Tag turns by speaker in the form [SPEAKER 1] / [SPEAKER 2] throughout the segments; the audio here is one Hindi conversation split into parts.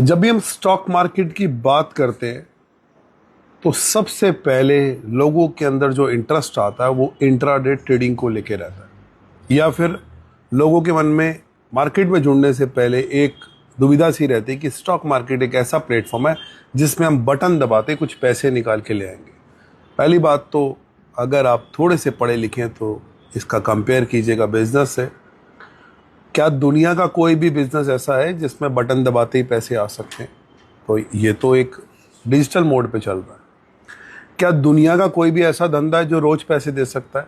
[SPEAKER 1] जब भी हम स्टॉक मार्केट की बात करते हैं तो सबसे पहले लोगों के अंदर जो इंटरेस्ट आता है वो इंट्राडे ट्रेडिंग को लेके रहता है, या फिर लोगों के मन में मार्केट में जुड़ने से पहले एक दुविधा सी रहती है कि स्टॉक मार्केट एक ऐसा प्लेटफॉर्म है जिसमें हम बटन दबाते कुछ पैसे निकाल के ले आएंगे। पहली बात तो अगर आप थोड़े से पढ़े लिखे हैं तो इसका कंपेयर कीजिएगा बिजनेस से। क्या दुनिया का कोई भी बिजनेस ऐसा है जिसमें बटन दबाते ही पैसे आ सकते हैं? तो ये तो एक डिजिटल मोड पे चल रहा है। क्या दुनिया का कोई भी ऐसा धंधा है जो रोज पैसे दे सकता है?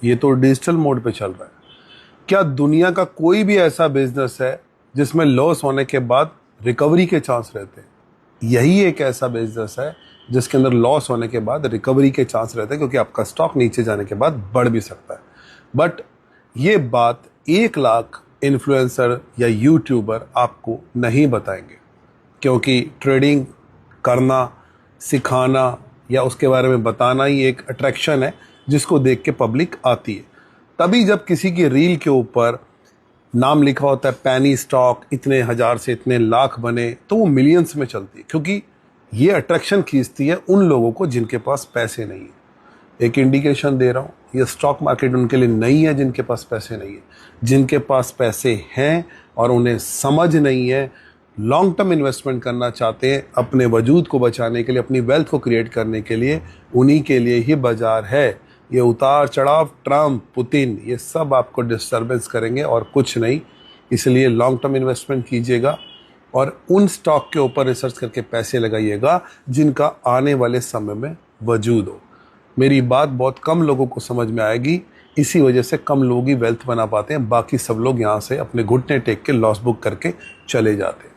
[SPEAKER 1] ये तो डिजिटल मोड पे चल रहा है। क्या दुनिया का कोई भी ऐसा बिजनेस है जिसमें लॉस होने के बाद रिकवरी के चांस रहते हैं? यही एक ऐसा बिजनेस है जिसके अंदर लॉस होने के बाद रिकवरी के चांस रहते हैं, क्योंकि आपका स्टॉक नीचे जाने के बाद बढ़ भी सकता है। बट ये बात 1 लाख इन्फ्लुएंसर या यूट्यूबर आपको नहीं बताएंगे, क्योंकि ट्रेडिंग करना, सिखाना या उसके बारे में बताना ही एक अट्रैक्शन है जिसको देख के पब्लिक आती है। तभी जब किसी की रील के ऊपर नाम लिखा होता है पैनी स्टॉक, इतने हजार से इतने लाख बने, तो वो मिलियंस में चलती है, क्योंकि ये अट्रैक्शन खींचती है उन लोगों को जिनके पास पैसे नहीं है। एक इंडिकेशन दे रहा हूँ, ये स्टॉक मार्केट उनके लिए नहीं है जिनके पास पैसे नहीं है। जिनके पास पैसे हैं और उन्हें समझ नहीं है, लॉन्ग टर्म इन्वेस्टमेंट करना चाहते हैं अपने वजूद को बचाने के लिए, अपनी वेल्थ को क्रिएट करने के लिए, उन्हीं के लिए ही बाजार है। ये उतार चढ़ाव, ट्रम्प, पुतिन, ये सब आपको डिस्टर्बेंस करेंगे और कुछ नहीं। इसलिए लॉन्ग टर्म इन्वेस्टमेंट कीजिएगा और उन स्टॉक के ऊपर रिसर्च करके पैसे लगाइएगा जिनका आने वाले समय में वजूद हो। मेरी बात बहुत कम लोगों को समझ में आएगी, इसी वजह से कम लोग ही वेल्थ बना पाते हैं। बाकी सब लोग यहाँ से अपने घुटने टेक के लॉस बुक करके चले जाते हैं।